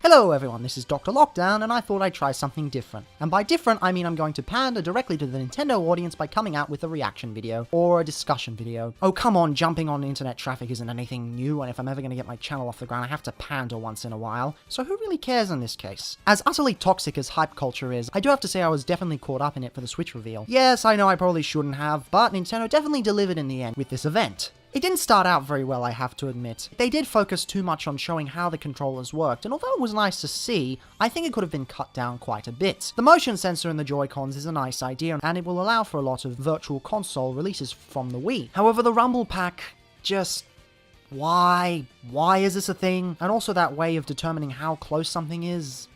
Hello everyone, this is Dr. Lockdown, and I thought I'd try something different. And by different, I mean I'm going to pander directly to the Nintendo audience by coming out with a reaction video, or a discussion video. Oh come on, jumping on internet traffic isn't anything new, and if I'm ever going to get my channel off the ground, I have to pander once in a while. So who really cares in this case? As utterly toxic as hype culture is, I do have to say I was definitely caught up in it for the Switch reveal. Yes, I know I probably shouldn't have, but Nintendo definitely delivered in the end with this event. It didn't start out very well, I have to admit. They did focus too much on showing how the controllers worked, and although it was nice to see, I think it could have been cut down quite a bit. The motion sensor in the Joy-Cons is a nice idea, and it will allow for a lot of virtual console releases from the Wii. However, the Rumble Pack just... Why? Why is this a thing? And also that way of determining how close something is...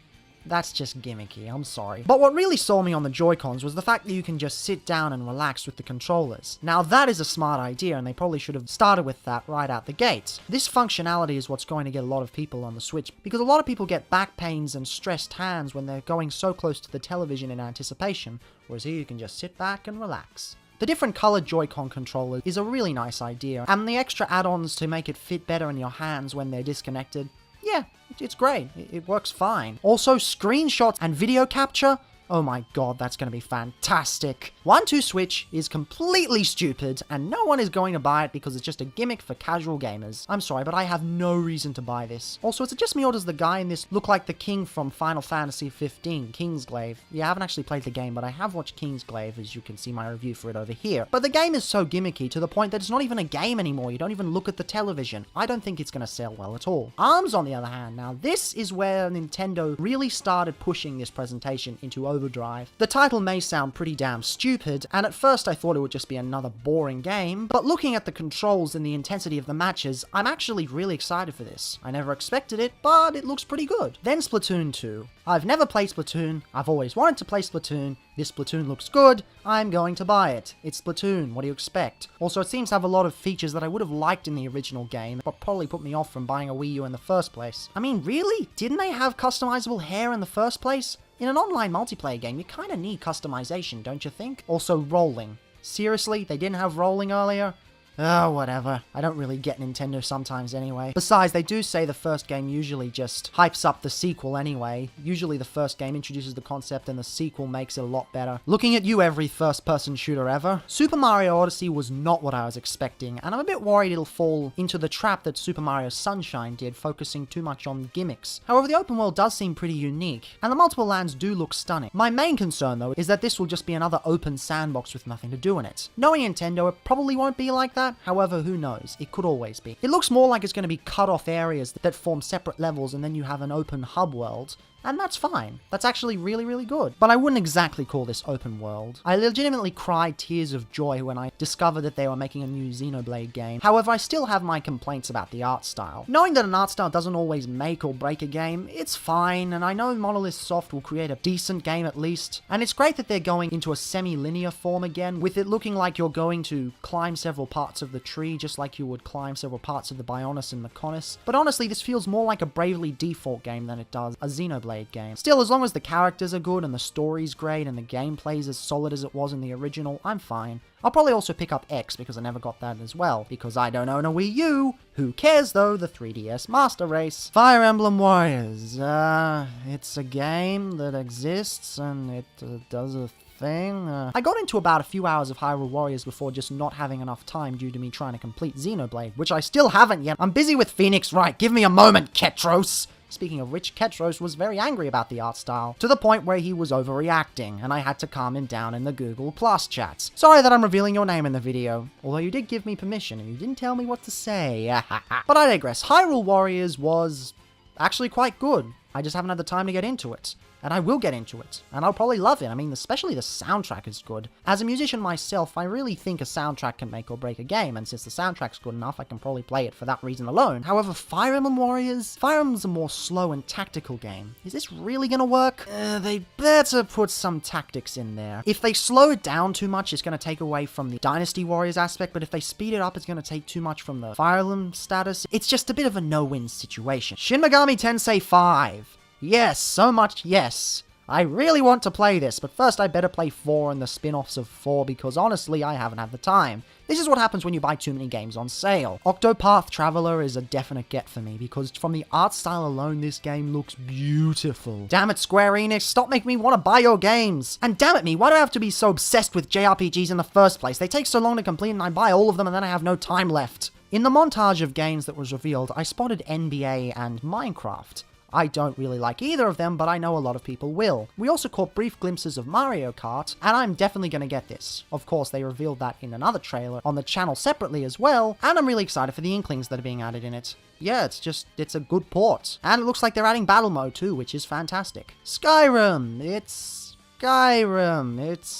That's just gimmicky, I'm sorry. But what really sold me on the Joy-Cons was the fact that you can just sit down and relax with the controllers. Now that is a smart idea, and they probably should have started with that right out the gate. This functionality is what's going to get a lot of people on the Switch, because a lot of people get back pains and stressed hands when they're going so close to the television in anticipation, whereas here you can just sit back and relax. The different colored Joy-Con controller is a really nice idea, and the extra add-ons to make it fit better in your hands when they're disconnected, yeah, it's great. It works fine. Also, screenshots and video capture? Oh my god, that's going to be fantastic. 1-2-Switch is completely stupid, and no one is going to buy it because it's just a gimmick for casual gamers. I'm sorry, but I have no reason to buy this. Also, is it just me or does the guy in this look like the king from Final Fantasy 15, Kingsglaive? Yeah, I haven't actually played the game, but I have watched Kingsglaive, as you can see my review for it over here. But the game is so gimmicky to the point that it's not even a game anymore. You don't even look at the television. I don't think it's going to sell well at all. ARMS, on the other hand, now this is where Nintendo really started pushing this presentation into overdrive. The title may sound pretty damn stupid, and at first I thought it would just be another boring game, but looking at the controls and the intensity of the matches, I'm actually really excited for this. I never expected it, but it looks pretty good. Then Splatoon 2. I've never played Splatoon, I've always wanted to play Splatoon, this Splatoon looks good, I'm going to buy it. It's Splatoon, what do you expect? Also, it seems to have a lot of features that I would have liked in the original game, but probably put me off from buying a Wii U in the first place. I mean, really? Didn't they have customizable hair in the first place? In an online multiplayer game, you kinda need customization, don't you think? Also, rolling. Seriously? They didn't have rolling earlier? Oh, whatever. I don't really get Nintendo sometimes anyway. Besides, they do say the first game usually just hypes up the sequel anyway. Usually the first game introduces the concept and the sequel makes it a lot better. Looking at you, every first-person shooter ever. Super Mario Odyssey was not what I was expecting, and I'm a bit worried it'll fall into the trap that Super Mario Sunshine did, focusing too much on gimmicks. However, the open world does seem pretty unique, and the multiple lands do look stunning. My main concern, though, is that this will just be another open sandbox with nothing to do in it. Knowing Nintendo, it probably won't be like that. However, who knows? It could always be. It looks more like it's going to be cut off areas that form separate levels, and then you have an open hub world. And that's fine. That's actually really, really good. But I wouldn't exactly call this open world. I legitimately cried tears of joy when I discovered that they were making a new Xenoblade game. However, I still have my complaints about the art style. Knowing that an art style doesn't always make or break a game, it's fine, and I know Monolith Soft will create a decent game at least. And it's great that they're going into a semi-linear form again, with it looking like you're going to climb several parts of the tree, just like you would climb several parts of the Bionis and Mechonis. But honestly, this feels more like a Bravely Default game than it does a Xenoblade game. Still, as long as the characters are good and the story's great and the gameplay's as solid as it was in the original, I'm fine. I'll probably also pick up X because I never got that as well, because I don't own a Wii U. Who cares though, the 3DS Master Race. Fire Emblem Warriors, it's a game that exists and it does a thing. I got into about a few hours of Hyrule Warriors before just not having enough time due to me trying to complete Xenoblade, which I still haven't yet. I'm busy with Phoenix Wright, give me a moment, Ketros! Speaking of which, Ketros was very angry about the art style, to the point where he was overreacting, and I had to calm him down in the Google Plus chats. Sorry that I'm revealing your name in the video, although you did give me permission and you didn't tell me what to say. But I digress. Hyrule Warriors was actually quite good. I just haven't had the time to get into it. And I will get into it, and I'll probably love it. I mean, especially the soundtrack is good. As a musician myself, I really think a soundtrack can make or break a game, and since the soundtrack's good enough, I can probably play it for that reason alone. However, Fire Emblem Warriors? Fire Emblem's a more slow and tactical game. Is this really gonna work? They better put some tactics in there. If they slow it down too much, it's gonna take away from the Dynasty Warriors aspect, but if they speed it up, it's gonna take too much from the Fire Emblem status. It's just a bit of a no-win situation. Shin Megami Tensei 5. Yes, so much yes. I really want to play this, but first I better play 4 and the spin-offs of 4 because honestly I haven't had the time. This is what happens when you buy too many games on sale. Octopath Traveler is a definite get for me, because from the art style alone, this game looks beautiful. Damn it, Square Enix, stop making me want to buy your games! And damn it me, why do I have to be so obsessed with JRPGs in the first place? They take so long to complete and I buy all of them and then I have no time left. In the montage of games that was revealed, I spotted NBA and Minecraft. I don't really like either of them, but I know a lot of people will. We also caught brief glimpses of Mario Kart, and I'm definitely gonna get this. Of course, they revealed that in another trailer on the channel separately as well, and I'm really excited for the Inklings that are being added in it. Yeah, it's a good port. And it looks like they're adding battle mode too, which is fantastic. Skyrim! It's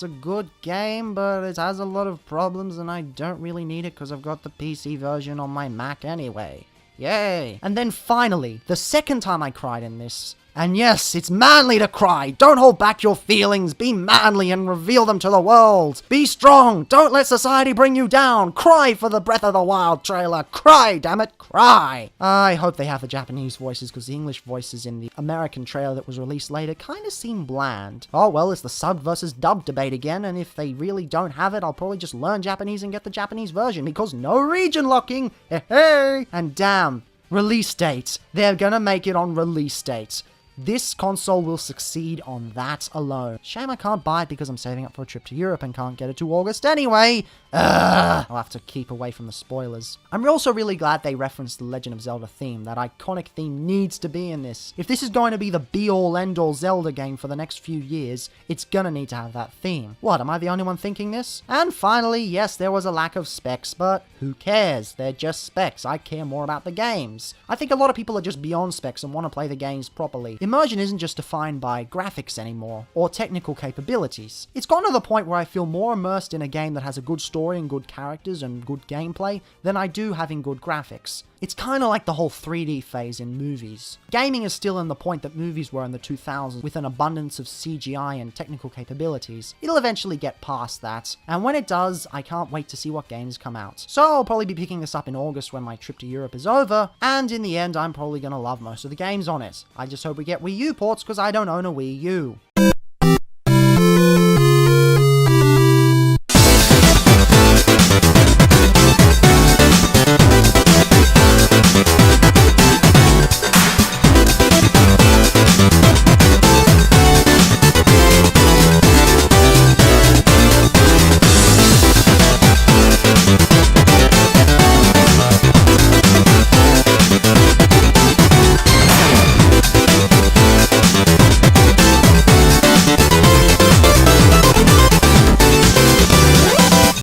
a good game, but it has a lot of problems and I don't really need it because I've got the PC version on my Mac anyway. Yay! And then finally, the second time I cried in this, and yes, it's manly to cry. Don't hold back your feelings. Be manly and reveal them to the world. Be strong. Don't let society bring you down. Cry for the Breath of the Wild trailer. Cry, damn it, cry. I hope they have the Japanese voices, because the English voices in the American trailer that was released later kind of seem bland. Oh well, it's the sub versus dub debate again, and if they really don't have it, I'll probably just learn Japanese and get the Japanese version, because no region locking. Hey! And damn, release dates. They're gonna make it on release dates. This console will succeed on that alone. Shame I can't buy it because I'm saving up for a trip to Europe and can't get it to August anyway. I'll have to keep away from the spoilers. I'm also really glad they referenced the Legend of Zelda theme. That iconic theme needs to be in this. If this is going to be the be-all end-all Zelda game for the next few years, it's gonna need to have that theme. What, am I the only one thinking this? And finally, yes, there was a lack of specs, but who cares? They're just specs. I care more about the games. I think a lot of people are just beyond specs and want to play the games properly. Immersion isn't just defined by graphics anymore, or technical capabilities. It's gotten to the point where I feel more immersed in a game that has a good story and good characters and good gameplay than I do having good graphics. It's kind of like the whole 3D phase in movies. Gaming is still in the point that movies were in the 2000s, with an abundance of CGI and technical capabilities. It'll eventually get past that, and when it does, I can't wait to see what games come out. So I'll probably be picking this up in August when my trip to Europe is over, and in the end, I'm probably gonna love most of the games on it. I just hope we get Wii U ports, because I don't own a Wii U.